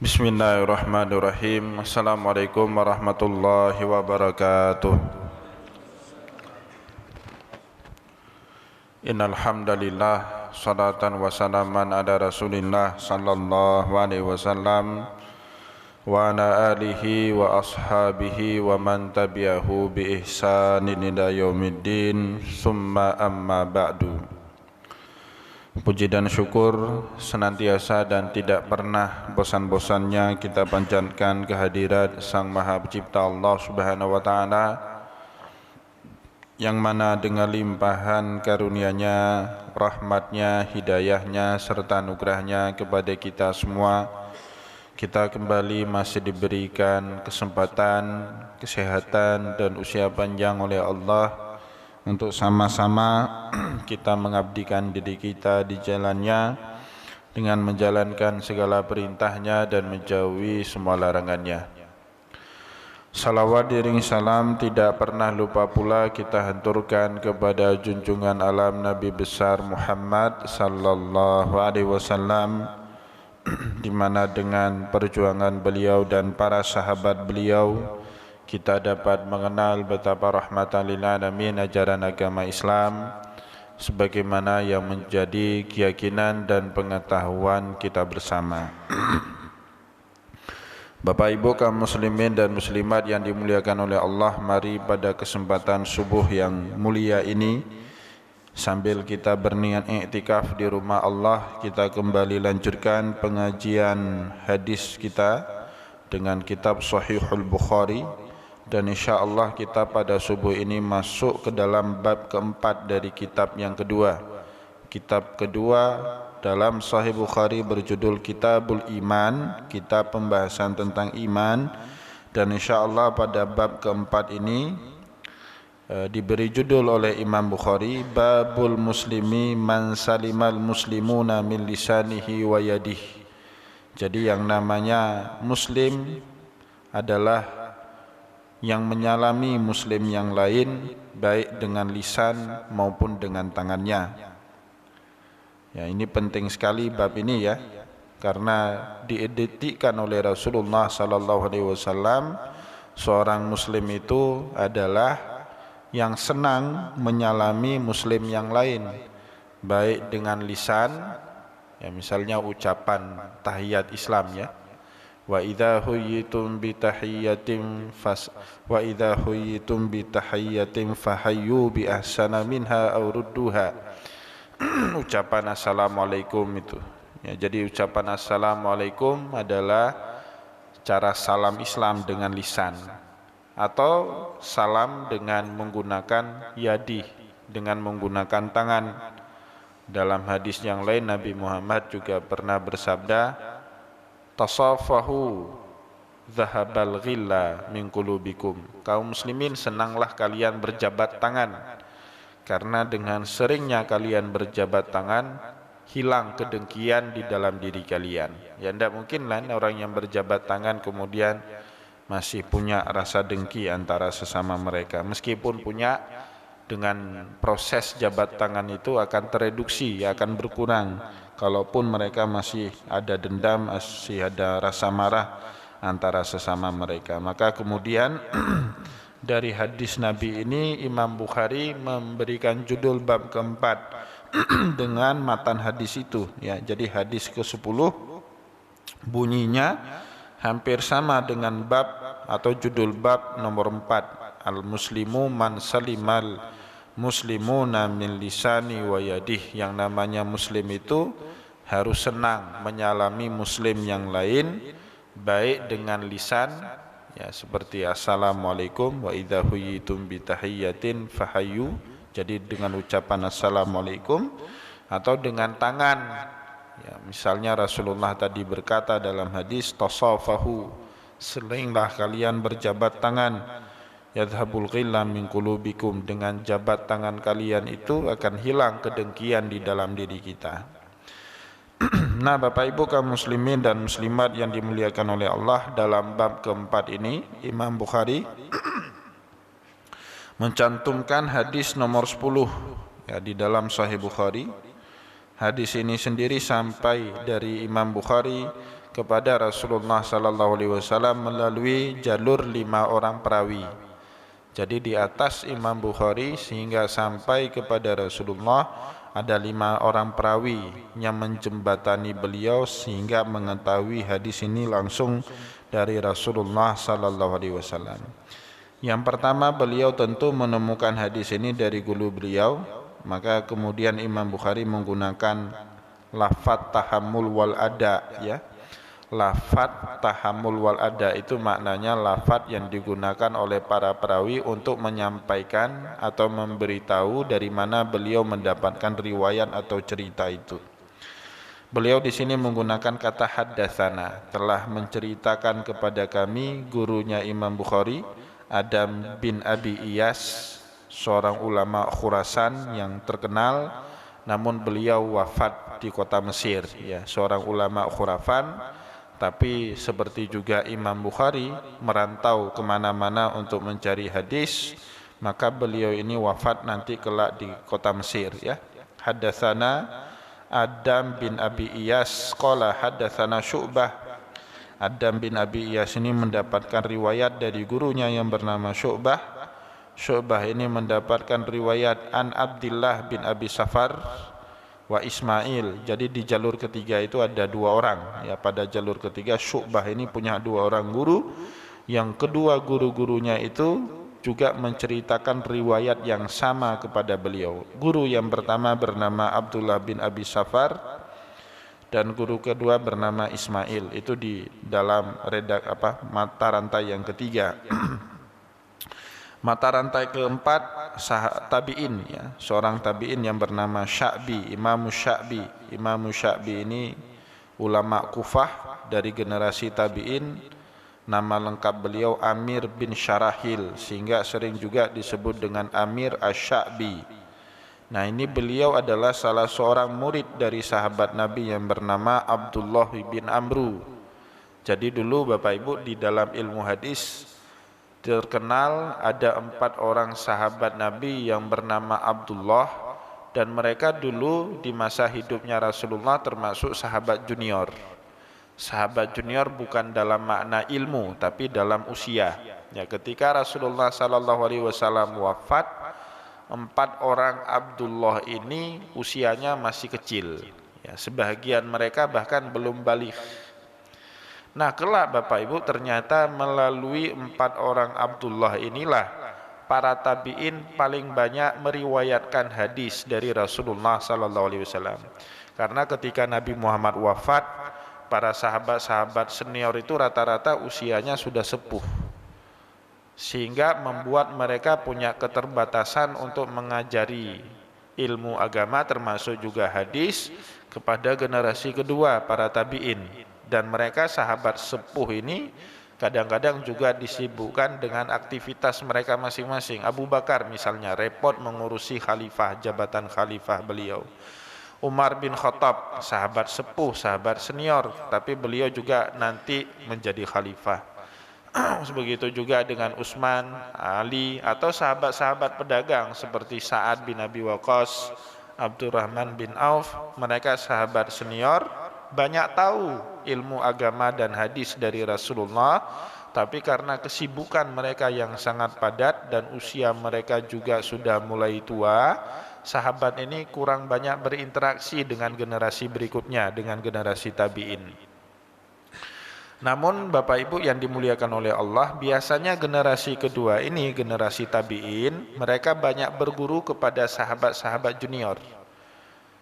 Bismillahirrahmanirrahim. Assalamualaikum warahmatullahi wabarakatuh. Innal hamdalillah, salatan wa salaman ala Rasulillah sallallahu alaihi wasallam wa ala alihi wa ashabihi wa man tabi'ahu bi ihsanin ila yaumiddin. Summa amma ba'du. Puji dan syukur senantiasa dan tidak pernah bosan-bosannya kita panjatkan kehadirat Sang Maha Pencipta Allah Subhanahu wa Ta'ala, yang mana dengan limpahan karunia-Nya, rahmat-Nya, hidayah-Nya serta anugerah-Nya kepada kita semua, kita kembali masih diberikan kesempatan, kesehatan dan usia panjang oleh Allah untuk sama-sama kita mengabdikan diri kita di jalannya dengan menjalankan segala perintahnya dan menjauhi semua larangannya. Salawat diring salam tidak pernah lupa pula kita hanturkan kepada junjungan alam Nabi besar Muhammad sallallahu alaihi wasallam, di mana dengan perjuangan beliau dan para sahabat beliau kita dapat mengenal betapa rahmatan lil alamin ajaran agama Islam sebagaimana yang menjadi keyakinan dan pengetahuan kita bersama. Bapak Ibu kaum muslimin dan muslimat yang dimuliakan oleh Allah, mari pada kesempatan subuh yang mulia ini, sambil kita berniat i'tikaf di rumah Allah, kita kembali lanjutkan pengajian hadis kita dengan kitab Sahihul Bukhari. Dan insyaAllah kita pada subuh ini masuk ke dalam bab keempat dari kitab yang kedua. Kitab kedua dalam Sahih Bukhari berjudul Kitabul Iman, kitab pembahasan tentang iman. Dan insyaAllah pada bab keempat ini diberi judul oleh Imam Bukhari, Babul Muslimi man salimal muslimuna min lisanihi wa yadihi. Jadi yang namanya muslim adalah yang menyalami muslim yang lain baik dengan lisan maupun dengan tangannya. Ya, ini penting sekali bab ini ya, karena diidentikan oleh Rasulullah sallallahu alaihi wasallam, seorang muslim itu adalah yang senang menyalami muslim yang lain baik dengan lisan, ya misalnya ucapan tahiyat Islam ya. Wa idza huyitum bi tahiyyatin fahayyu bi ahsana minha aw rudduha. Ucapan assalamualaikum itu ya, jadi ucapan assalamualaikum adalah cara salam Islam dengan lisan, atau salam dengan menggunakan yadi, dengan menggunakan tangan. Dalam hadis yang lain Nabi Muhammad juga pernah bersabda, tasafahu zahabal ghilla min qulubikum. Kaum muslimin, senanglah kalian berjabat tangan, karena dengan seringnya kalian berjabat tangan hilang kedengkian di dalam diri kalian. Ya tidak mungkin lah orang yang berjabat tangan kemudian masih punya rasa dengki antara sesama mereka. Meskipun punya, dengan proses jabat tangan itu akan tereduksi, akan berkurang. Kalaupun mereka masih ada dendam, masih ada rasa marah antara sesama mereka. Maka kemudian dari hadis Nabi ini Imam Bukhari memberikan judul bab keempat dengan matan hadis itu ya. Jadi hadis ke-10 bunyinya hampir sama dengan bab atau judul bab nomor 4, Al-Muslimu man salimal muslimuna min lisani wa yadih. Yang namanya muslim itu harus senang menyalami muslim yang lain baik dengan lisan ya, seperti assalamualaikum, wa idza huyitum bi tahiyyatin fahayyu, jadi dengan ucapan assalamualaikum, atau dengan tangan ya, misalnya Rasulullah tadi berkata dalam hadis tasafahu, selinglah kalian berjabat tangan, yadhabul ghillam min qulubikum, dengan jabat tangan kalian itu akan hilang kedengkian di dalam diri kita. Nah, Bapak Ibu kaum muslimin dan muslimat yang dimuliakan oleh Allah, dalam bab keempat ini Imam Bukhari mencantumkan hadis nomor 10 ya di dalam Sahih Bukhari. Hadis ini sendiri sampai dari Imam Bukhari kepada Rasulullah sallallahu alaihi wasallam melalui jalur 5 orang perawi. Jadi di atas Imam Bukhari sehingga sampai kepada Rasulullah ada 5 orang perawi yang menjembatani beliau sehingga mengetahui hadis ini langsung dari Rasulullah sallallahu alaihi wasallam. Yang pertama, beliau tentu menemukan hadis ini dari guru beliau, maka kemudian Imam Bukhari menggunakan lafaz tahammul wal ada ya. Lafaz tahammul wal ada itu maknanya lafaz yang digunakan oleh para perawi untuk menyampaikan atau memberitahu dari mana beliau mendapatkan riwayat atau cerita itu. Beliau di sini menggunakan kata haddatsana, telah menceritakan kepada kami gurunya Imam Bukhari Adam bin Abi Iyas, seorang ulama Khurasan yang terkenal, namun beliau wafat di kota Mesir ya, seorang ulama Khurafan. Tapi seperti juga Imam Bukhari merantau kemana-mana untuk mencari hadis, maka beliau ini wafat nanti kelak di kota Mesir ya. Haddatsana Adam bin Abi Iyas qala haddatsana Syu'bah. Adam bin Abi Iyas ini mendapatkan riwayat dari gurunya yang bernama Syu'bah. Syu'bah ini mendapatkan riwayat an Abdullah bin Abi Safar wa Ismail. Jadi di jalur ketiga itu ada 2 orang ya. Pada jalur ketiga Syu'bah ini punya 2 orang guru. Yang kedua guru-gurunya itu juga menceritakan riwayat yang sama kepada beliau. Guru yang pertama bernama Abdullah bin Abi Safar dan guru kedua bernama Ismail. Itu di dalam mata rantai yang ketiga. Mata rantai keempat tabi'in ya, seorang tabi'in yang bernama Sya'bi, Imam Sya'bi. Imam Sya'bi ini ulama Kufah dari generasi tabi'in. Nama lengkap beliau Amir bin Syarahil, sehingga sering juga disebut dengan Amir Asy-Sya'bi. Nah, ini beliau adalah salah seorang murid dari sahabat Nabi yang bernama Abdullah bin Amru. Jadi dulu Bapak Ibu di dalam ilmu hadis terkenal ada 4 orang sahabat Nabi yang bernama Abdullah, dan mereka dulu di masa hidupnya Rasulullah termasuk sahabat junior. Sahabat junior bukan dalam makna ilmu tapi dalam usia. Ya, ketika Rasulullah sallallahu alaihi wasallam wafat, 4 orang Abdullah ini usianya masih kecil ya, sebagian mereka bahkan belum baligh. Nah, kelak Bapak Ibu ternyata melalui 4 orang Abdullah inilah para tabi'in paling banyak meriwayatkan hadis dari Rasulullah sallallahu alaihi wasallam. Karena ketika Nabi Muhammad wafat, para sahabat-sahabat senior itu rata-rata usianya sudah sepuh, sehingga membuat mereka punya keterbatasan untuk mengajari ilmu agama termasuk juga hadis kepada generasi kedua para tabi'in. Dan mereka sahabat sepuh ini kadang-kadang juga disibukkan dengan aktivitas mereka masing-masing. Abu Bakar misalnya repot mengurusi khalifah, jabatan khalifah beliau. Umar bin Khattab sahabat sepuh, sahabat senior, tapi beliau juga nanti menjadi khalifah. Begitu juga dengan Utsman, Ali, atau sahabat-sahabat pedagang seperti Sa'ad bin Abi Waqqas, Abdurrahman bin Auf. Mereka sahabat senior, banyak tahu ilmu agama dan hadis dari Rasulullah, tapi karena kesibukan mereka yang sangat padat dan usia mereka juga sudah mulai tua, sahabat ini kurang banyak berinteraksi dengan generasi berikutnya, dengan generasi tabi'in. Namun Bapak Ibu yang dimuliakan oleh Allah, biasanya generasi kedua ini, generasi tabi'in, mereka banyak berguru kepada sahabat-sahabat junior.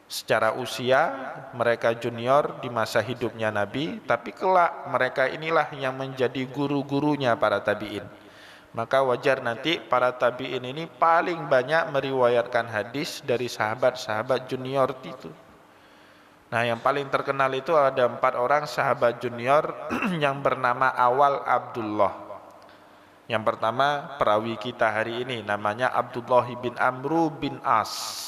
Secara usia mereka junior di masa hidupnya Nabi, tapi kelak mereka inilah yang menjadi guru-gurunya para tabi'in. Maka wajar nanti para tabi'in ini paling banyak meriwayatkan hadis dari sahabat-sahabat junior itu. Nah, yang paling terkenal itu ada 4 orang sahabat junior yang bernama awal Abdullah. Yang pertama perawi kita hari ini namanya Abdullah bin Amru bin As.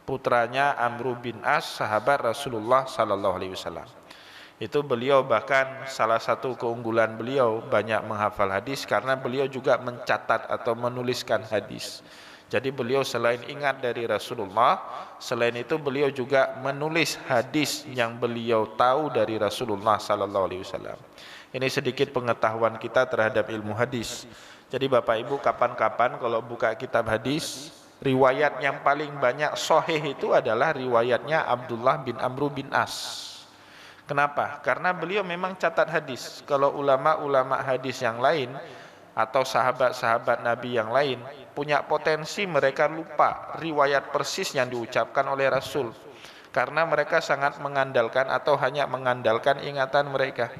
putranya Amr bin As, sahabat Rasulullah sallallahu alaihi wasallam. Itu beliau bahkan salah satu keunggulan beliau banyak menghafal hadis karena beliau juga mencatat atau menuliskan hadis. Jadi beliau selain ingat dari Rasulullah, selain itu beliau juga menulis hadis yang beliau tahu dari Rasulullah sallallahu alaihi wasallam. Ini sedikit pengetahuan kita terhadap ilmu hadis. Jadi Bapak Ibu, kapan-kapan kalau buka kitab hadis, riwayat yang paling banyak sahih itu adalah riwayatnya Abdullah bin Amr bin As. Kenapa? Karena beliau memang catat hadis. Kalau ulama-ulama hadis yang lain atau sahabat-sahabat Nabi yang lain punya potensi mereka lupa riwayat persis yang diucapkan oleh Rasul. Karena mereka sangat mengandalkan atau hanya mengandalkan ingatan mereka.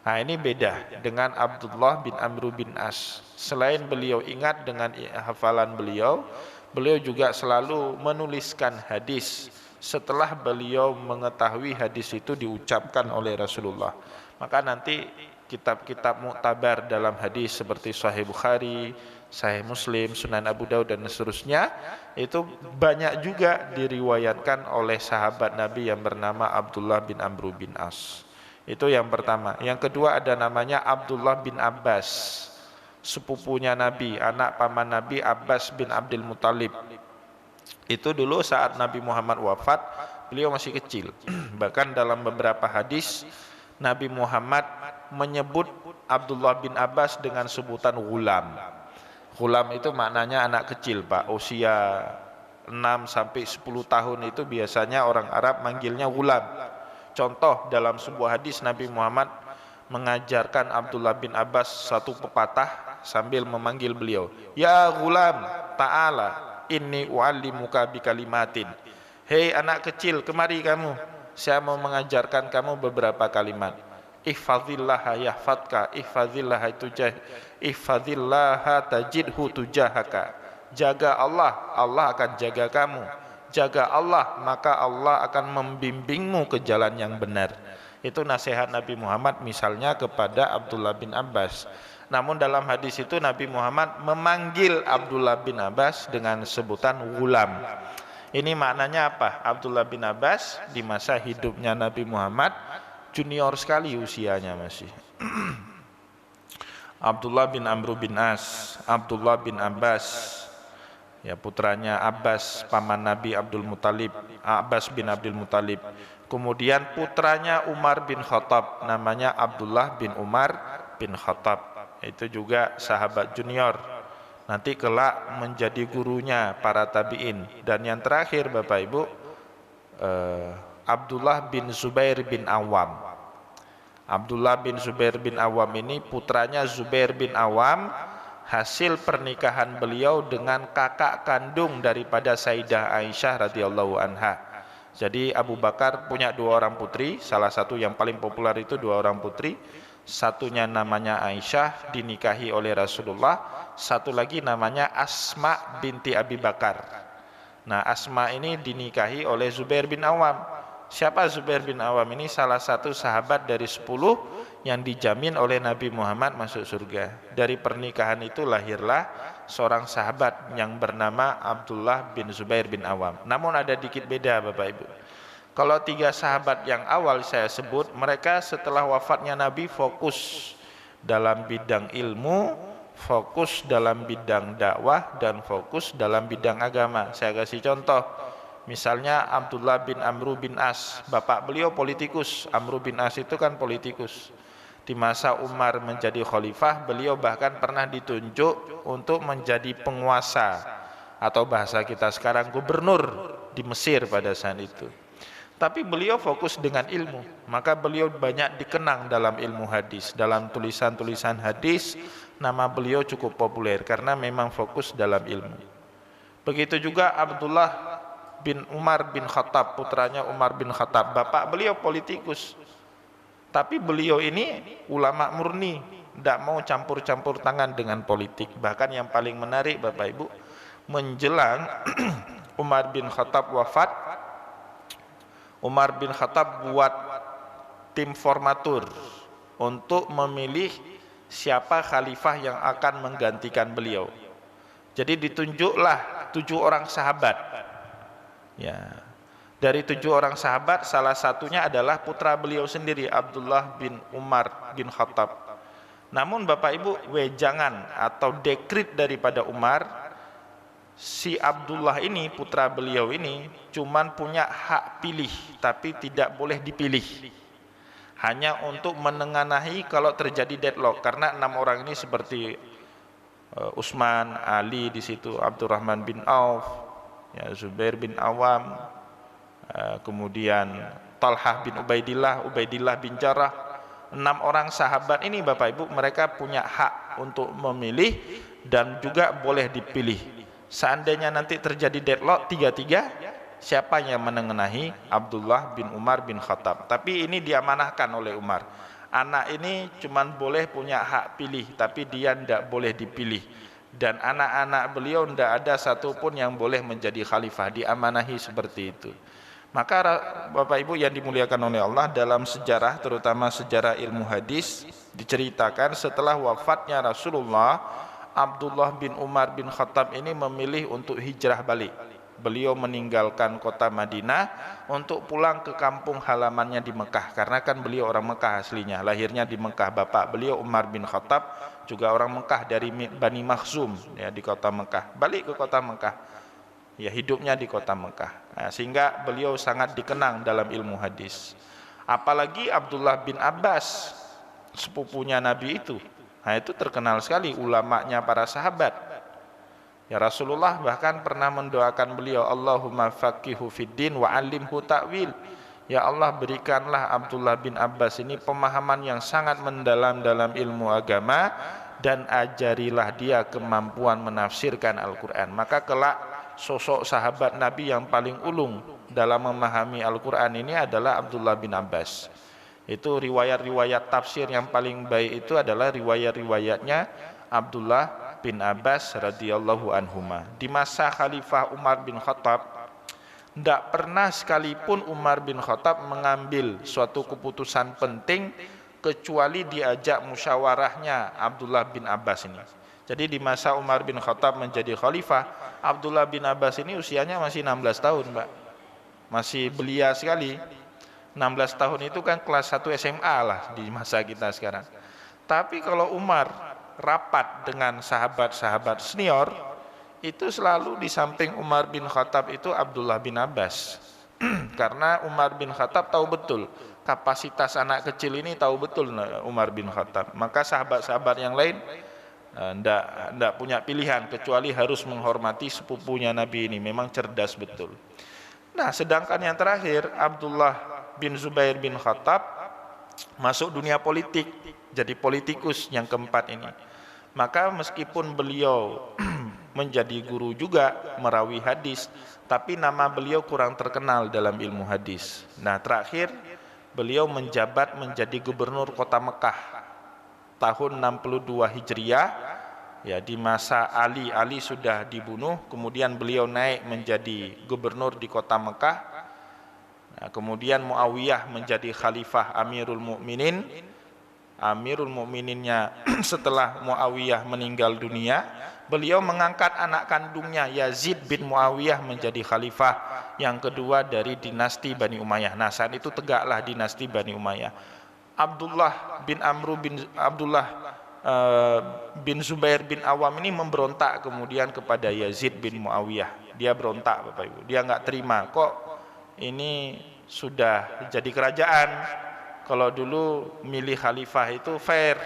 Nah, ini beda dengan Abdullah bin Amr bin As. Selain beliau ingat dengan hafalan beliau, beliau juga selalu menuliskan hadis setelah beliau mengetahui hadis itu diucapkan oleh Rasulullah. Maka nanti kitab-kitab muktabar dalam hadis seperti Sahih Bukhari, Sahih Muslim, Sunan Abu Daud dan seterusnya itu banyak juga diriwayatkan oleh sahabat Nabi yang bernama Abdullah bin Amr bin As. Itu yang pertama. Yang kedua ada namanya Abdullah bin Abbas, sepupunya Nabi, anak paman Nabi Abbas bin Abdul Muthalib. Itu dulu saat Nabi Muhammad wafat, beliau masih kecil. Bahkan dalam beberapa hadis Nabi Muhammad menyebut Abdullah bin Abbas dengan sebutan ghulam. Ghulam itu maknanya anak kecil, Pak. Usia 6 sampai 10 tahun itu biasanya orang Arab manggilnya ghulam. Contoh dalam sebuah hadis Nabi Muhammad mengajarkan Abdullah bin Abbas satu pepatah sambil memanggil beliau, "Ya ghulam, ta'ala inni u'allimuka bikalimatin." Hei anak kecil, kemari kamu, saya mau mengajarkan kamu beberapa kalimat. Ihfazillaha yahfadka, ihfazillaha tajidhu tujahaka. Jaga Allah, Allah akan jaga kamu. Jaga Allah, maka Allah akan membimbingmu ke jalan yang benar. Itu nasihat Nabi Muhammad misalnya kepada Abdullah bin Abbas. Namun dalam hadis itu Nabi Muhammad memanggil Abdullah bin Abbas dengan sebutan ghulam. Ini maknanya apa? Abdullah bin Abbas di masa hidupnya Nabi Muhammad junior sekali usianya masih. Abdullah bin Amr bin As, Abdullah bin Abbas, ya putranya Abbas, paman Nabi Abdul Muthalib, Abbas bin Abdul Muthalib. Kemudian putranya Umar bin Khattab, namanya Abdullah bin Umar bin Khattab. Itu juga sahabat junior. Nanti kelak menjadi gurunya para tabi'in. Dan yang terakhir Bapak Ibu, Abdullah bin Zubair bin Awam. Abdullah bin Zubair bin Awam ini putranya Zubair bin Awam, hasil pernikahan beliau dengan kakak kandung daripada Sayyidah Aisyah radhiyallahu anha. Jadi Abu Bakar punya 2 orang putri, salah satu yang paling populer itu 2 orang putri. Satunya namanya Aisyah, dinikahi oleh Rasulullah. Satu lagi namanya Asma binti Abi Bakar. Nah, Asma ini dinikahi oleh Zubair bin Awam. Siapa Zubair bin Awam ini? Salah satu sahabat dari 10 yang dijamin oleh Nabi Muhammad masuk surga. Dari pernikahan itu lahirlah seorang sahabat yang bernama Abdullah bin Zubair bin Awam. Namun ada dikit beda Bapak Ibu. Kalau 3 sahabat yang awal saya sebut, mereka setelah wafatnya Nabi fokus dalam bidang ilmu, fokus dalam bidang dakwah, dan fokus dalam bidang agama. Saya kasih contoh, misalnya Abdullah bin Amr bin As, bapak beliau politikus. Amr bin As itu kan politikus. Di masa Umar menjadi khalifah, beliau bahkan pernah ditunjuk untuk menjadi penguasa, atau bahasa kita sekarang gubernur di Mesir pada saat itu. Tapi beliau fokus dengan ilmu, maka beliau banyak dikenang dalam ilmu hadis. Dalam tulisan-tulisan hadis, nama beliau cukup populer karena memang fokus dalam ilmu. Begitu juga Abdullah bin Umar bin Khattab, putranya Umar bin Khattab. Bapak beliau politikus, tapi beliau ini ulama murni, tidak mau campur-campur tangan dengan politik. Bahkan yang paling menarik Bapak Ibu, menjelang Umar bin Khattab wafat, Umar bin Khattab buat tim formatur untuk memilih siapa khalifah yang akan menggantikan beliau. Jadi ditunjuklah 7 orang sahabat. Ya. Dari 7 orang sahabat, salah satunya adalah putra beliau sendiri, Abdullah bin Umar bin Khattab. Namun Bapak Ibu, wejangan atau dekrit daripada Umar, si Abdullah ini, putra beliau ini, cuman punya hak pilih, tapi tidak boleh dipilih. Hanya untuk menengahi kalau terjadi deadlock, karena 6 orang ini seperti Utsman, Ali di situ, Abdurrahman bin Auf, ya, Zubair bin Awam, kemudian Talhah bin Ubaidillah, Ubaidillah bin Jarrah. 6 orang sahabat ini Bapak Ibu, mereka punya hak untuk memilih dan juga boleh dipilih. Seandainya nanti terjadi deadlock 3-3, siapa yang menengahi? Abdullah bin Umar bin Khattab. Tapi ini diamanahkan oleh Umar. Anak ini cuman boleh punya hak pilih, tapi dia tidak boleh dipilih. Dan anak-anak beliau tidak ada satupun yang boleh menjadi khalifah, diamanahi seperti itu. Maka Bapak Ibu yang dimuliakan oleh Allah, dalam sejarah, terutama sejarah ilmu hadis, diceritakan setelah wafatnya Rasulullah, Abdullah bin Umar bin Khattab ini memilih untuk hijrah balik. Beliau meninggalkan kota Madinah untuk pulang ke kampung halamannya di Mekah, karena kan beliau orang Mekah aslinya, lahirnya di Mekah. Bapak beliau Umar bin Khattab juga orang Mekah, dari Bani Makhzum, ya, di kota Mekah. Balik ke kota Mekah, ya, hidupnya di kota Mekah. Nah, sehingga beliau sangat dikenang dalam ilmu hadis. Apalagi Abdullah bin Abbas, sepupunya Nabi itu, nah itu terkenal sekali ulamanya para sahabat. Ya, Rasulullah bahkan pernah mendoakan beliau, Allahumma faqihu fiddin wa alimhu ta'wil. Ya Allah, berikanlah Abdullah bin Abbas ini pemahaman yang sangat mendalam dalam ilmu agama, dan ajarilah dia kemampuan menafsirkan Al-Quran. Maka kelak sosok sahabat Nabi yang paling ulung dalam memahami Al-Quran ini adalah Abdullah bin Abbas. Itu riwayat-riwayat tafsir yang paling baik itu adalah riwayat-riwayatnya Abdullah bin Abbas radhiyallahu anhuma. Di masa Khalifah Umar bin Khattab, tidak pernah sekalipun Umar bin Khattab mengambil suatu keputusan penting kecuali diajak musyawarahnya Abdullah bin Abbas ini. Jadi di masa Umar bin Khattab menjadi khalifah, Abdullah bin Abbas ini usianya masih 16 tahun, Pak. Masih belia sekali. 16 tahun itu kan kelas 1 SMA lah di masa kita sekarang. Tapi kalau Umar rapat dengan sahabat-sahabat senior, itu selalu di samping Umar bin Khattab itu Abdullah bin Abbas. Karena Umar bin Khattab tahu betul kapasitas anak kecil ini, tahu betul Umar bin Khattab. Maka sahabat-sahabat yang lain tidak punya pilihan kecuali harus menghormati sepupunya Nabi ini. Memang cerdas betul. Nah, sedangkan yang terakhir, Abdullah bin Zubair bin Khattab masuk dunia politik, jadi politikus yang keempat ini. Maka meskipun beliau menjadi guru juga, merawi hadis, tapi nama beliau kurang terkenal dalam ilmu hadis. Nah, terakhir beliau menjabat menjadi gubernur kota Mekah tahun 62 Hijriah, ya, di masa Ali sudah dibunuh, kemudian beliau naik menjadi gubernur di kota Mekah. Nah, kemudian Muawiyah menjadi khalifah Amirul Mukminin. Amirul Mukmininnya setelah Muawiyah meninggal dunia, beliau mengangkat anak kandungnya Yazid bin Muawiyah menjadi khalifah yang kedua dari dinasti Bani Umayyah. Nah, saat itu tegaklah dinasti Bani Umayyah. Abdullah bin Zubair bin Awam ini memberontak kemudian kepada Yazid bin Muawiyah. Dia berontak, Bapak Ibu. Dia nggak terima, kok ini sudah jadi kerajaan. Kalau dulu milih khalifah itu fair,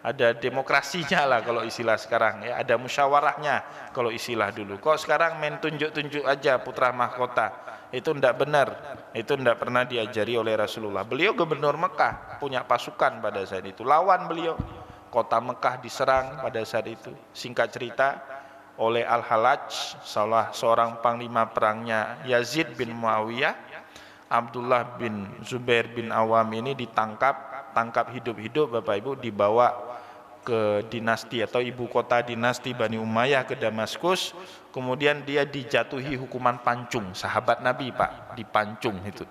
ada demokrasinya lah kalau istilah sekarang, ya, ada musyawarahnya kalau istilah dulu. Kok sekarang main tunjuk-tunjuk aja putra mahkota? Itu tidak benar, itu tidak pernah diajari oleh Rasulullah. Beliau gubernur Mekah, punya pasukan pada saat itu, lawan beliau, kota Mekah diserang pada saat itu. Singkat cerita, oleh Al-Halaj, salah seorang panglima perangnya Yazid bin Muawiyah, Abdullah bin Zubair bin Awam ini tangkap hidup-hidup, Bapak Ibu, dibawa ke dinasti atau ibu kota dinasti Bani Umayyah, ke Damaskus. Kemudian dia dijatuhi hukuman pancung. Sahabat Nabi, Pak, dipancung itu.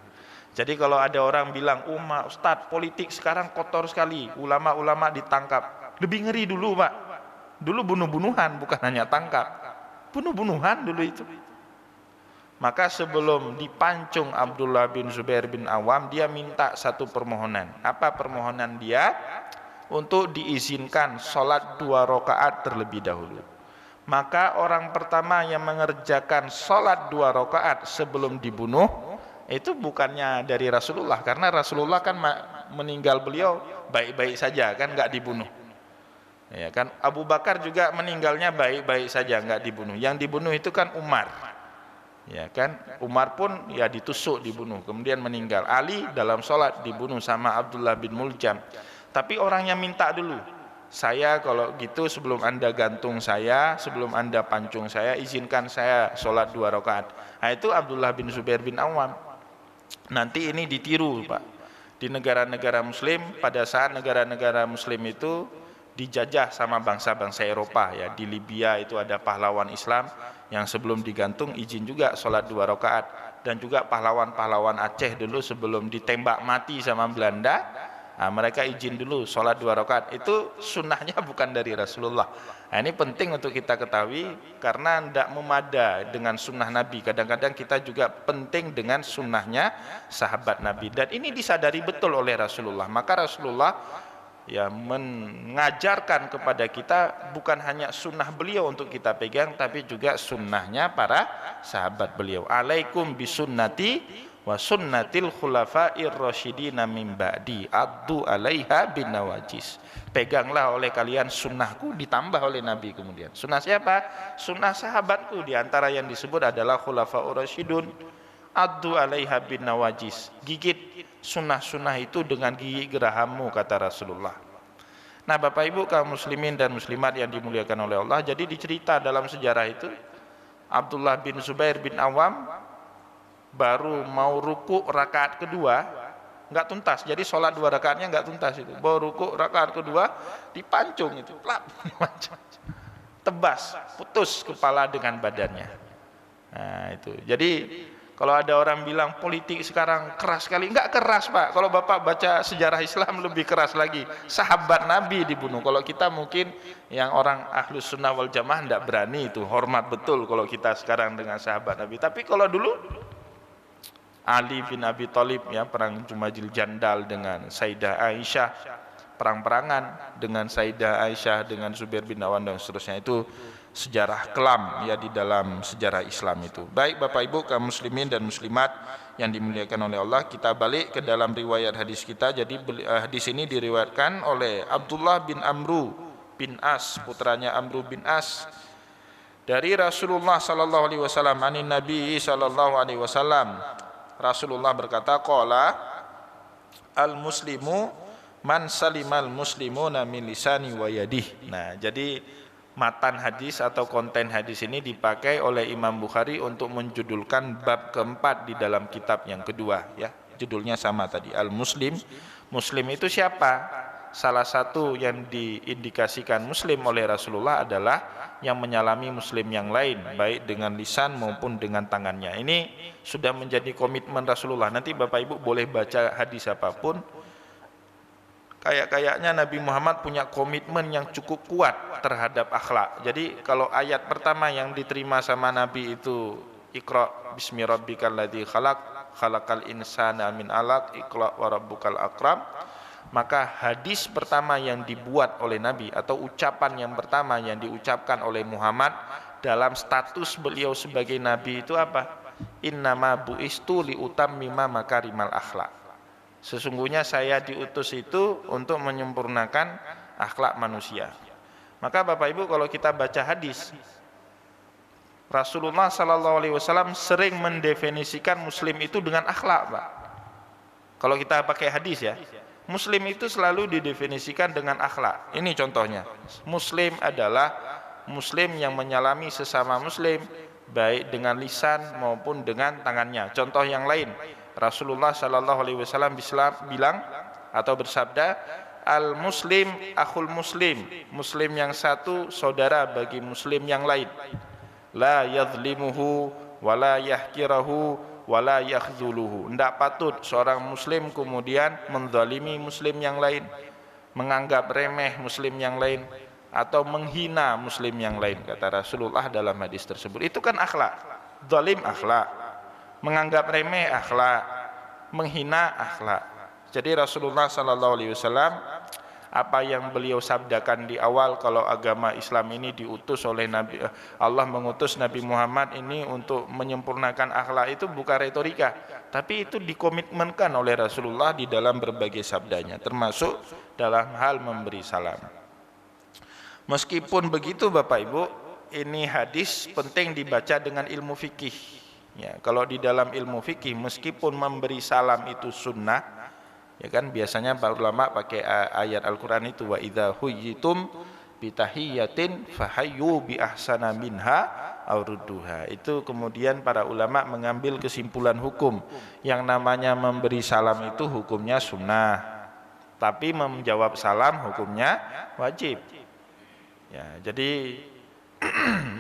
Jadi kalau ada orang bilang, Ustadz, politik sekarang kotor sekali, ulama-ulama ditangkap, lebih ngeri dulu, Pak. Dulu bunuh-bunuhan, bukan hanya tangkap, bunuh-bunuhan dulu itu. Maka sebelum dipancung Abdullah bin Zubair bin Awam, dia minta satu permohonan. Apa permohonan dia? Untuk diizinkan sholat 2 rakaat terlebih dahulu. Maka orang pertama yang mengerjakan sholat 2 rakaat sebelum dibunuh, itu bukannya dari Rasulullah. Karena Rasulullah kan meninggal beliau baik-baik saja, kan nggak dibunuh. Ya kan, Abu Bakar juga meninggalnya baik-baik saja, nggak dibunuh. Yang dibunuh itu kan Umar. Ya kan, Umar pun ya ditusuk, dibunuh, kemudian meninggal. Ali dalam sholat dibunuh sama Abdullah bin Muljam. Tapi orangnya minta dulu, saya kalau gitu sebelum anda gantung saya, sebelum anda pancung saya, izinkan saya sholat 2 rakaat. Nah itu Abdullah bin Zubair bin Awam. Nanti ini ditiru Pak, di negara-negara muslim. Pada saat negara-negara muslim itu dijajah sama bangsa-bangsa Eropa, ya di Libya itu ada pahlawan Islam yang sebelum digantung izin juga sholat 2 rakaat. Dan juga pahlawan-pahlawan Aceh dulu sebelum ditembak mati sama Belanda, nah, mereka izin dulu sholat 2 rakaat. Itu sunnahnya bukan dari Rasulullah. Nah, ini penting untuk kita ketahui, karena tidak memada dengan sunnah Nabi. Kadang-kadang kita juga penting dengan sunnahnya sahabat Nabi, dan ini disadari betul oleh Rasulullah. Maka Rasulullah ya mengajarkan kepada kita bukan hanya sunnah beliau untuk kita pegang, tapi juga sunnahnya para sahabat beliau. Alaikum bisunnati wa sunnatil khulafa'ir rasyidina min ba'di addu 'alaiha bin nawajis. Peganglah oleh kalian sunnahku, ditambah oleh Nabi kemudian. Sunnah siapa? Sunnah sahabatku. Di antara yang disebut adalah khulafa'ur rasyidun. Addu 'alaiha bin nawajis. Gigit sunnah-sunnah itu dengan gigi gerahammu, kata Rasulullah. Nah Bapak Ibu kaum muslimin dan muslimat yang dimuliakan oleh Allah, jadi dicerita dalam sejarah itu, Abdullah bin Zubair bin Awam baru mau ruku rakaat kedua, nggak tuntas. Jadi sholat 2 rakaatnya nggak tuntas itu. Baru ruku rakaat kedua dipancung itu, plak, tebas, putus kepala dengan badannya. Nah itu. Jadi kalau ada orang bilang politik sekarang keras sekali, enggak keras Pak. Kalau Bapak baca sejarah Islam lebih keras lagi. Sahabat Nabi dibunuh. Kalau kita mungkin yang orang Ahlus Sunnah wal Jamaah enggak berani itu. Hormat betul kalau kita sekarang dengan sahabat Nabi. Tapi kalau dulu Ali bin Abi Thalib ya, perang Jumajil Jandal dengan Sayyidah Aisyah, perang-perangan dengan Sayyidah Aisyah dengan Zubair bin Awam dan seterusnya, itu sejarah kelam ya di dalam sejarah Islam itu. Baik Bapak Ibu kaum muslimin dan muslimat yang dimuliakan oleh Allah, kita balik ke dalam riwayat hadis kita. Jadi hadis ini diriwayatkan oleh Abdullah bin Amru bin As, putranya Amru bin As, dari Rasulullah sallallahu alaihi wasallam, anin Nabi sallallahu alaihi wasallam. Rasulullah berkata, qala al muslimu man salimal muslimuna min lisani wa yadihi. Nah, jadi matan hadis atau konten hadis ini dipakai oleh Imam Bukhari untuk menjudulkan bab keempat di dalam kitab yang kedua ya. Judulnya sama tadi, Al-Muslim. Muslim itu siapa? Salah satu yang diindikasikan muslim oleh Rasulullah adalah yang menyalami muslim yang lain, baik dengan lisan maupun dengan tangannya. Ini sudah menjadi komitmen Rasulullah. Nanti Bapak Ibu boleh baca hadis apapun, kayak-kayaknya Nabi Muhammad punya komitmen yang cukup kuat terhadap akhlak. Jadi kalau ayat pertama yang diterima sama Nabi itu Iqra bismi rabbikal ladzi khalaq, khalaqal insana min 'alaq, Iqra wa rabbukal akram, maka hadis pertama yang dibuat oleh Nabi atau ucapan yang pertama yang diucapkan oleh Muhammad dalam status beliau sebagai Nabi itu apa? Innama bu'istu liutammima makarimal akhlak. Sesungguhnya saya diutus itu untuk menyempurnakan akhlak manusia. Maka Bapak Ibu kalau kita baca hadis, Rasulullah sallallahu alaihi wasallam sering mendefinisikan muslim itu dengan akhlak, Pak. Kalau kita pakai hadis ya, muslim itu selalu didefinisikan dengan akhlak. Ini contohnya. Muslim adalah muslim yang menyalami sesama muslim baik dengan lisan maupun dengan tangannya. Contoh yang lain, Rasulullah sallallahu alaihi wasallam bilang atau bersabda, al muslim akhul muslim, muslim yang satu saudara bagi muslim yang lain, la yadhlimuhu wala yahkirahu wala yakhzuluhu. Tidak patut seorang muslim kemudian menzalimi muslim yang lain, menganggap remeh muslim yang lain, atau menghina muslim yang lain, kata Rasulullah dalam hadis tersebut. Itu kan akhlak. Zalim akhlak, menganggap remeh akhlak, menghina akhlak. Jadi Rasulullah SAW apa yang beliau sabdakan di awal, kalau agama Islam ini diutus oleh Nabi, Allah mengutus Nabi Muhammad ini untuk menyempurnakan akhlak, itu bukan retorika, tapi itu dikomitmenkan oleh Rasulullah di dalam berbagai sabdanya, termasuk dalam hal memberi salam. Meskipun begitu Bapak Ibu, ini hadis penting dibaca dengan ilmu fikih. Ya, kalau di dalam ilmu fikih, meskipun memberi salam itu sunnah, ya kan, biasanya para ulama pakai ayat Al-Quran itu, wa idza huyyitum bitahiyatin fahayyu bi ahsana minha aw rudduha. Itu kemudian para ulama mengambil kesimpulan hukum, yang namanya memberi salam itu hukumnya sunnah, tapi menjawab salam hukumnya wajib. Ya, jadi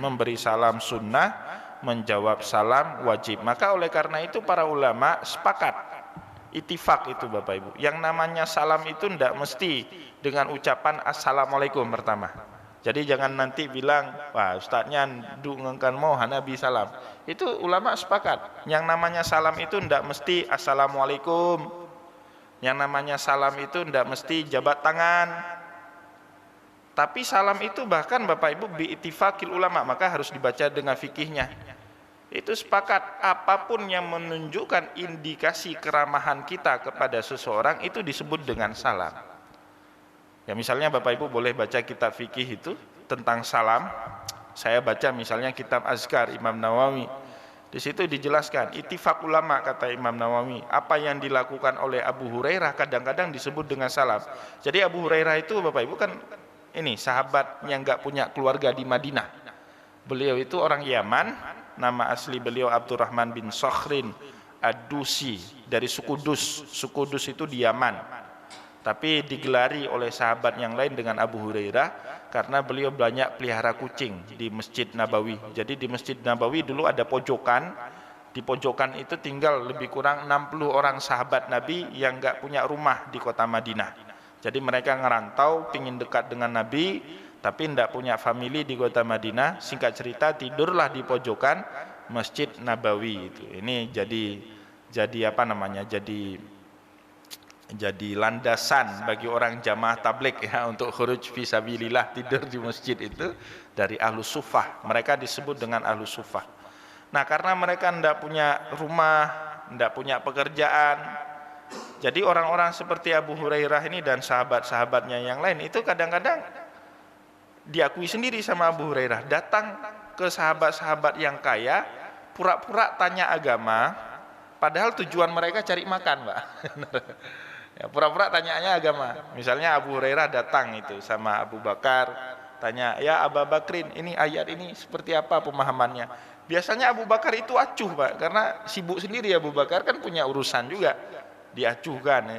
memberi salam sunnah, menjawab salam wajib. Maka oleh karena itu para ulama sepakat, ittifaq itu Bapak Ibu, yang namanya salam itu tidak mesti dengan ucapan assalamualaikum pertama. Jadi jangan nanti bilang, wah ustadznya ngengkan mau Nabi salam. Itu ulama sepakat, yang namanya salam itu tidak mesti assalamualaikum, yang namanya salam itu tidak mesti jabat tangan. Tapi salam itu bahkan Bapak Ibu biittifaqil ulama, maka harus dibaca dengan fikihnya. Itu sepakat, apapun yang menunjukkan indikasi keramahan kita kepada seseorang itu disebut dengan salam. Ya misalnya Bapak Ibu boleh baca kitab fikih itu tentang salam. Saya baca misalnya kitab Azkar Imam Nawawi. Di situ dijelaskan ittifaq ulama, kata Imam Nawawi, apa yang dilakukan oleh Abu Hurairah kadang-kadang disebut dengan salam. Jadi Abu Hurairah itu Bapak Ibu kan ini sahabat yang enggak punya keluarga di Madinah. Beliau itu orang Yaman, nama asli beliau Abdurrahman bin Sakhrin Ad-Dusi, dari suku Dus. Suku Dus itu di Yaman. Tapi digelari oleh sahabat yang lain dengan Abu Hurairah karena beliau banyak pelihara kucing di Masjid Nabawi. Jadi di Masjid Nabawi dulu ada pojokan. Di pojokan itu tinggal lebih kurang 60 orang sahabat Nabi yang enggak punya rumah di kota Madinah. Jadi mereka ngerantau, pingin dekat dengan Nabi, tapi tidak punya famili di kota Madinah. Singkat cerita, tidurlah di pojokan Masjid Nabawi itu. Ini jadi apa namanya? Jadi landasan bagi orang jamaah tabligh ya untuk khuruj fisabilillah, tidur di masjid itu dari Ahlus Suffah. Mereka disebut dengan Ahlus Suffah. Nah, karena mereka tidak punya rumah, tidak punya pekerjaan, jadi orang-orang seperti Abu Hurairah ini dan sahabat-sahabatnya yang lain itu kadang-kadang diakui sendiri sama Abu Hurairah, datang ke sahabat-sahabat yang kaya, pura-pura tanya agama, padahal tujuan mereka cari makan, Pak. Ya, pura-pura tanyaannya agama. Misalnya Abu Hurairah datang itu sama Abu Bakar, tanya, ya Abu Bakrin, ini ayat ini seperti apa pemahamannya? Biasanya Abu Bakar itu acuh, Pak, karena sibuk sendiri. Abu Bakar kan punya urusan juga, diacuhkan.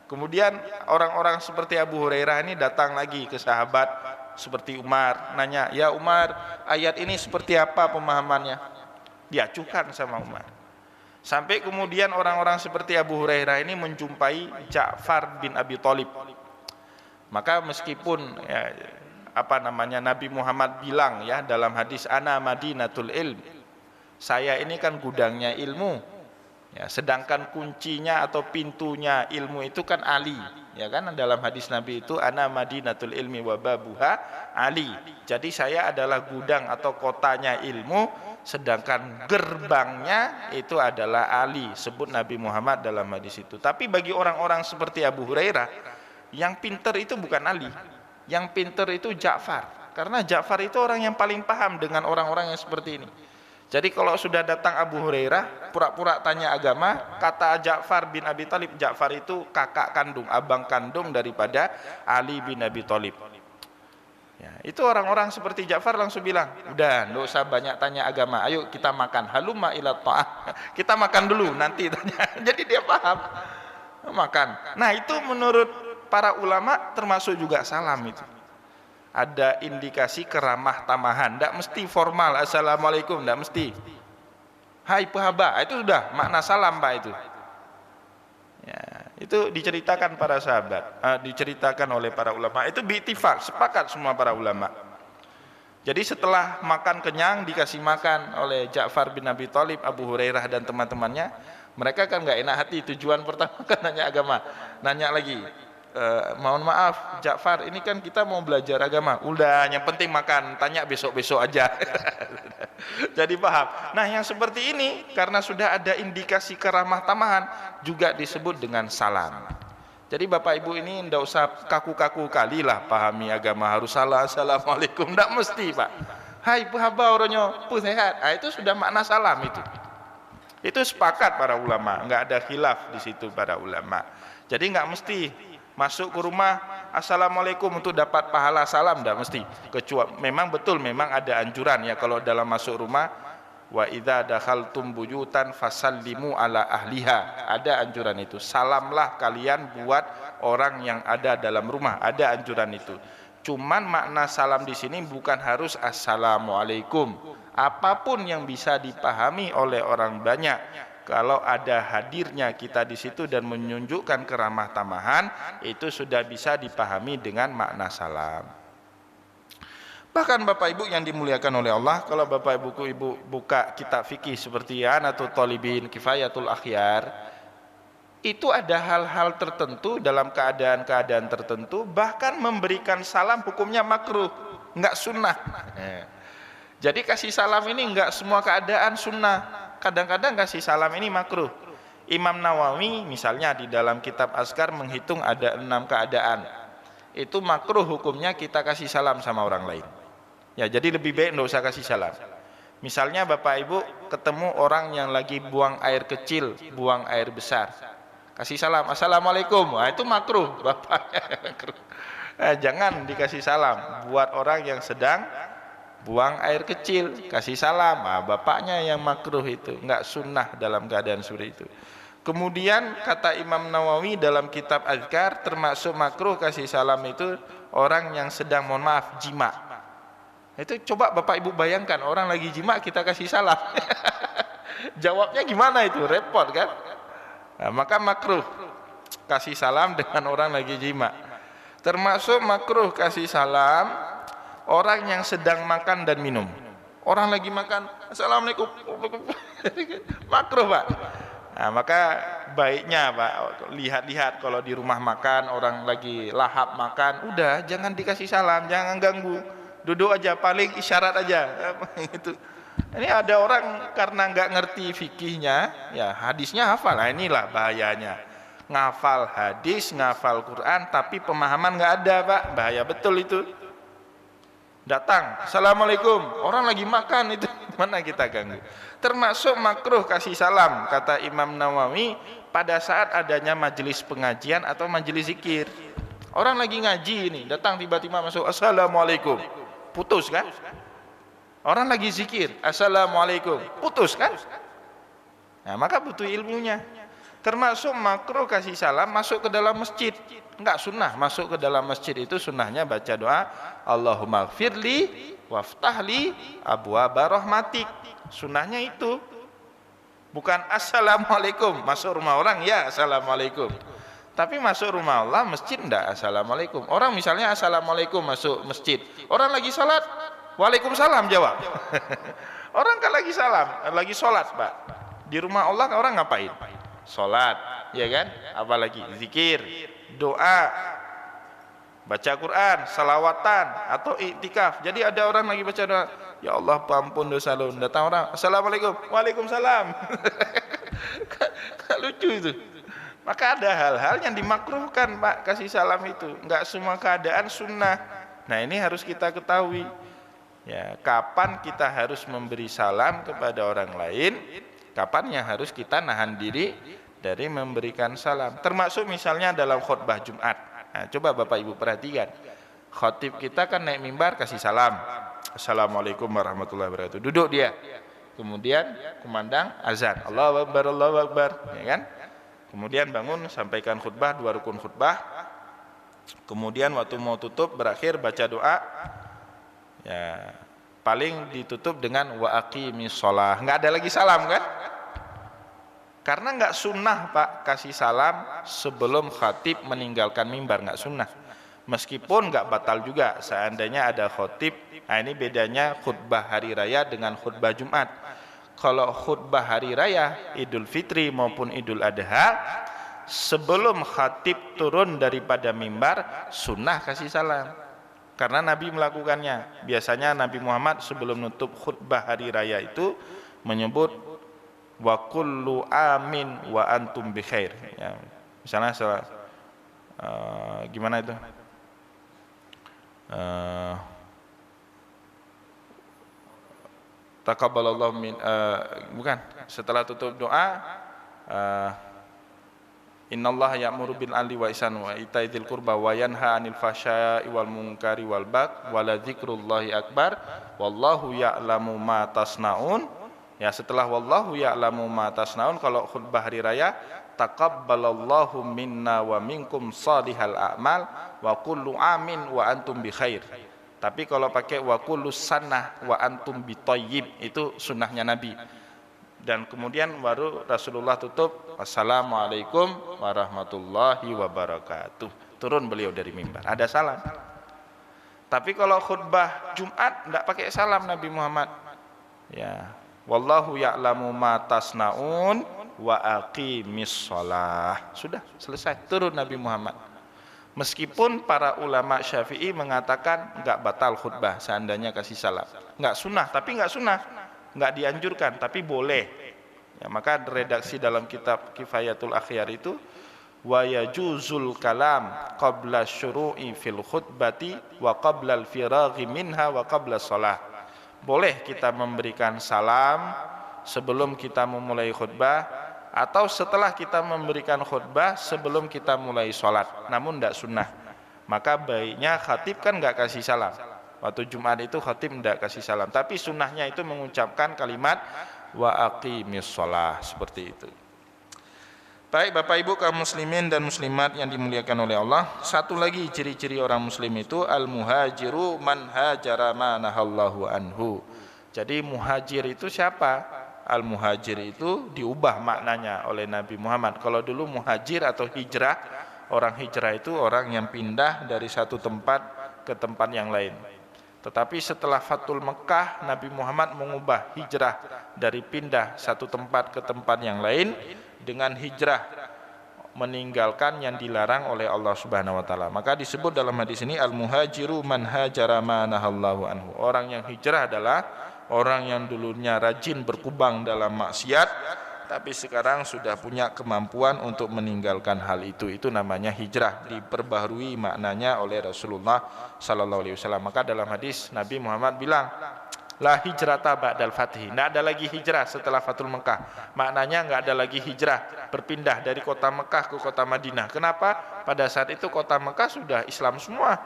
Kemudian orang-orang seperti Abu Hurairah ini datang lagi ke sahabat seperti Umar, nanya, ya Umar, ayat ini seperti apa pemahamannya? Diacuhkan sama Umar. Sampai kemudian orang-orang seperti Abu Hurairah ini menjumpai Ja'far bin Abi Thalib. Maka meskipun ya, Nabi Muhammad bilang ya dalam hadis ana madinatul ilm, saya ini kan gudangnya ilmu. Ya, sedangkan kuncinya atau pintunya ilmu itu kan Ali, ya kan, dalam hadis Nabi itu ana madinatul ilmi wa babuha Ali. Jadi saya adalah gudang atau kotanya ilmu, sedangkan gerbangnya itu adalah Ali, sebut Nabi Muhammad dalam hadis itu. Tapi bagi orang-orang seperti Abu Hurairah, yang pintar itu bukan Ali, yang pintar itu Ja'far, karena Ja'far itu orang yang paling paham dengan orang-orang yang seperti ini. Jadi kalau sudah datang Abu Hurairah, pura-pura tanya agama, kata Ja'far bin Abi Thalib, Ja'far itu kakak kandung, abang kandung daripada Ali bin Abi Thalib. Ya, itu orang-orang seperti Ja'far langsung bilang, udah, nggak usah banyak tanya agama, ayo kita makan, halumma ila ta'ah, kita makan dulu, nanti tanya. Jadi dia paham, makan. Nah itu menurut para ulama termasuk juga salam itu. Ada indikasi keramah tamahan, tidak mesti formal, assalamualaikum, tidak mesti. Hai pahaba, itu sudah makna salam, Pak, itu. Ya, itu diceritakan para sahabat, diceritakan oleh para ulama. Itu biittifaq, sepakat semua para ulama. Jadi setelah makan kenyang, dikasih makan oleh Ja'far bin Abi Thalib, Abu Hurairah dan teman-temannya, mereka kan nggak enak hati. Tujuan pertama kan nanya agama, nanya lagi, mohon maaf Ja'far, ini kan kita mau belajar agama. Udah, yang penting makan, tanya besok-besok aja. Jadi paham. Nah, yang seperti ini karena sudah ada indikasi keramah tamahan juga disebut dengan salam. Jadi Bapak Ibu ini tidak usah kaku-kaku kali lah pahami agama, harus salah, assalamualaikum, tidak mesti Pak. Hai puhaba orangnya, sehat. Ah, itu sudah makna salam itu. Itu sepakat para ulama, nggak ada khilaf di situ para ulama. Jadi nggak mesti masuk ke rumah assalamualaikum untuk dapat pahala salam, tidak mesti. Kecuali memang betul, memang ada anjuran ya kalau dalam masuk rumah, wa idza dakhaltum buyutan fasallimu ala ahliha, ada anjuran itu, salamlah kalian buat orang yang ada dalam rumah, ada anjuran itu. Cuman makna salam di sini bukan harus assalamualaikum, apapun yang bisa dipahami oleh orang banyak, kalau ada hadirnya kita di situ dan menunjukkan keramah tamahan, itu sudah bisa dipahami dengan makna salam. Bahkan Bapak Ibu yang dimuliakan oleh Allah, kalau Bapak Ibu buka kitab fikih seperti Anatul Talibin, Kifayatul Akhyar, itu ada hal-hal tertentu dalam keadaan-keadaan tertentu, bahkan memberikan salam hukumnya makruh, enggak sunnah. Jadi kasih salam ini enggak semua keadaan sunnah, kadang-kadang kasih salam ini makruh. Imam Nawawi misalnya di dalam kitab Azkar menghitung ada 6 keadaan, itu makruh hukumnya kita kasih salam sama orang lain. Ya, jadi lebih baik enggak usah kasih salam. Misalnya Bapak Ibu ketemu orang yang lagi buang air kecil, buang air besar, kasih salam, assalamualaikum. Nah, itu makruh, bapaknya makruh. Jangan dikasih salam buat orang yang sedang buang air kecil, kasih salam. Nah, bapaknya yang makruh, itu enggak sunnah dalam keadaan seperti itu. Kemudian kata Imam Nawawi dalam kitab Azkar, termasuk makruh kasih salam itu orang yang sedang, mohon maaf, jima. Itu coba Bapak Ibu bayangkan, orang lagi jima kita kasih salam. Jawabnya gimana itu? Repot kan? Nah, maka makruh kasih salam dengan orang lagi jima. Termasuk makruh kasih salam orang yang sedang makan dan minum. Orang lagi makan, assalamualaikum. Makruh Pak. Nah, maka baiknya Pak, lihat-lihat kalau di rumah makan orang lagi lahap makan, udah jangan dikasih salam, jangan ganggu. Duduk aja, paling isyarat aja. Itu. Ini ada orang karena nggak ngerti fikihnya, ya hadisnya hafal. Nah, inilah bahayanya. Ngafal hadis, ngafal Quran, tapi pemahaman nggak ada Pak. Bahaya betul itu. Datang, assalamualaikum, orang lagi makan, itu mana kita ganggu. Termasuk makruh kasih salam, kata Imam Nawawi, pada saat adanya majelis pengajian atau majelis zikir. Orang lagi ngaji ini, datang tiba-tiba masuk, assalamualaikum, putus kan? Orang lagi zikir, assalamualaikum, putus kan? Nah, maka butuh ilmunya. Termasuk makruh kasih salam masuk ke dalam masjid, enggak sunnah. Masuk ke dalam masjid itu sunnahnya baca doa, Allahumma gfirli waftahli abwaaba rahmatik. Sunnahnya itu. Bukan assalamualaikum, masuk rumah orang ya assalamualaikum. Tapi masuk rumah Allah, masjid enggak assalamualaikum. Orang misalnya assalamualaikum masuk masjid, orang lagi salat, waalaikumsalam jawab. Orang kan lagi salam, lagi sholat Pak. Di rumah Allah orang ngapain? Sholat, ya kan? Apalagi zikir, doa, baca Quran, salawatan, atau iktikaf. Jadi ada orang lagi baca doa, ya Allah ampun dosa lu. Datang orang, assalamualaikum, waalaikumsalam. Lucu itu. Maka ada hal-hal yang dimakruhkan Pak, kasih salam itu. Enggak semua keadaan sunnah. Nah, ini harus kita ketahui. Ya, kapan kita harus memberi salam kepada orang lain, kapan yang harus kita nahan diri dari memberikan salam. Termasuk misalnya dalam khutbah Jumat. Nah, coba Bapak Ibu perhatikan. Khatib kita kan naik mimbar kasih salam. Assalamualaikum warahmatullahi wabarakatuh. Duduk dia. Kemudian kumandang azan. Allahu Akbar, Allahu Akbar, ya kan? Kemudian bangun sampaikan khutbah, 2 rukun khutbah. Kemudian waktu mau tutup berakhir baca doa. Ya, paling ditutup dengan wa aqimis shalah. Enggak ada lagi salam kan? Karena enggak sunnah Pak kasih salam sebelum khatib meninggalkan mimbar, enggak sunnah. Meskipun nggak batal juga seandainya ada khotib. Nah, ini bedanya khutbah hari raya dengan khutbah Jumat. Kalau khutbah hari raya Idul Fitri maupun Idul Adha, sebelum khatib turun daripada mimbar, sunnah kasih salam. Karena Nabi melakukannya. Biasanya Nabi Muhammad sebelum nutup khutbah hari raya itu menyebut wa kullu amin wa antum bi khair. Ya, misalnya gimana itu? Taqabbalallahu min bukan, setelah tutup doa innallaha ya'muru bil 'adli wa ihsan wa ita'i dzil qurba wa yanha 'anil fahsya'i wal munkari wal baghi wa la dzikrullahi akbar wallahu ya'lamu ma tasnaun. Ya, setelah wallahu ya'lamu ma tasnaun, kalau khutbah hari raya taqabbalallahu minna wa minkum salihal a'mal wa kullu amin wa antum bi khair. Tapi kalau pakai wa kullu sanah wa antum bi thayyib, itu sunnahnya Nabi. Dan kemudian baru Rasulullah tutup assalamualaikum warahmatullahi wabarakatuh. Turun beliau dari mimbar, ada salam. Tapi kalau khutbah Jumat enggak pakai salam Nabi Muhammad. Ya, wallahu ya'lamu ma tasnaun wa aqimis shalah. Sudah selesai, turun Nabi Muhammad. Meskipun para ulama Syafi'i mengatakan enggak batal khutbah seandainya kasih salam. Enggak sunnah, tapi enggak sunnah. Enggak dianjurkan, tapi boleh. Ya, maka redaksi dalam kitab Kifayatul Akhyar itu wa yajuzul kalam qabla syuru'i fil khutbati wa qabla al-firaghi minha wa qabla shalah. Boleh kita memberikan salam sebelum kita memulai khutbah atau setelah kita memberikan khutbah sebelum kita mulai sholat, namun tidak sunnah. Maka baiknya khatib kan nggak kasih salam. Waktu Jumat itu khatib tidak kasih salam, tapi sunnahnya itu mengucapkan kalimat wa aqimis shalah, seperti itu. Baik Bapak Ibu kaum muslimin dan muslimat yang dimuliakan oleh Allah, satu lagi ciri-ciri orang muslim itu al-muhajiru man hajara ma nahallahu anhu. Jadi muhajir itu siapa? Al-muhajir itu diubah maknanya oleh Nabi Muhammad. Kalau dulu muhajir atau hijrah, orang hijrah itu orang yang pindah dari satu tempat ke tempat yang lain. Tetapi setelah Fathul Mekah, Nabi Muhammad mengubah hijrah dari pindah satu tempat ke tempat yang lain dengan hijrah meninggalkan yang dilarang oleh Allah Subhanahu wa taala. Maka disebut dalam hadis ini al-muhajiru man hajara ma nahallahu anhu. Orang yang hijrah adalah orang yang dulunya rajin berkubang dalam maksiat, tapi sekarang sudah punya kemampuan untuk meninggalkan hal itu. Itu namanya hijrah, diperbaharui maknanya oleh Rasulullah sallallahu alaihi wasallam. Maka dalam hadis Nabi Muhammad bilang, la hijrata ba'dal fathi. Tidak ada lagi hijrah setelah Fathul Mekah. Maknanya enggak ada lagi hijrah, berpindah dari kota Mekah ke kota Madinah. Kenapa? Pada saat itu kota Mekah sudah Islam semua.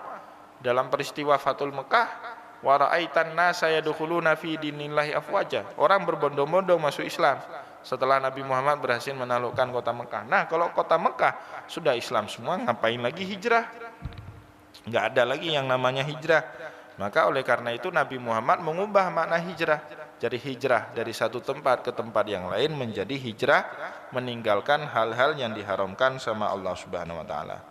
Dalam peristiwa Fathul Mekah, wa ra'aitan nasa yadkhuluna fi dinillahi afwaja. Orang berbondong-bondong masuk Islam setelah Nabi Muhammad berhasil menaklukkan kota Mekah. Nah, kalau kota Mekah sudah Islam semua, ngapain lagi hijrah? Enggak ada lagi yang namanya hijrah. Maka oleh karena itu Nabi Muhammad mengubah makna hijrah. Jadi hijrah dari satu tempat ke tempat yang lain menjadi hijrah meninggalkan hal-hal yang diharamkan sama Allah Subhanahu wa taala.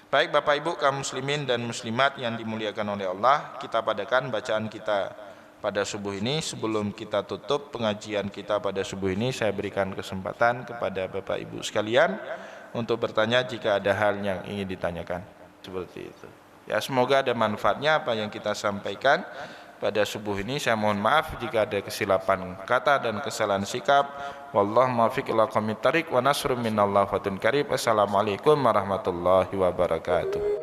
Baik Bapak Ibu kaum muslimin dan muslimat yang dimuliakan oleh Allah, kita padakan bacaan kita pada subuh ini. Sebelum kita tutup pengajian kita pada subuh ini, saya berikan kesempatan kepada Bapak Ibu sekalian untuk bertanya jika ada hal yang ingin ditanyakan. Seperti itu. Ya, semoga ada manfaatnya apa yang kita sampaikan pada subuh ini. Saya mohon maaf jika ada kesilapan kata dan kesalahan sikap. Wallahu muwaffiq ila aqwamit thariq wa nasrun minallah wa fatun karib. Assalamualaikum warahmatullahi wabarakatuh.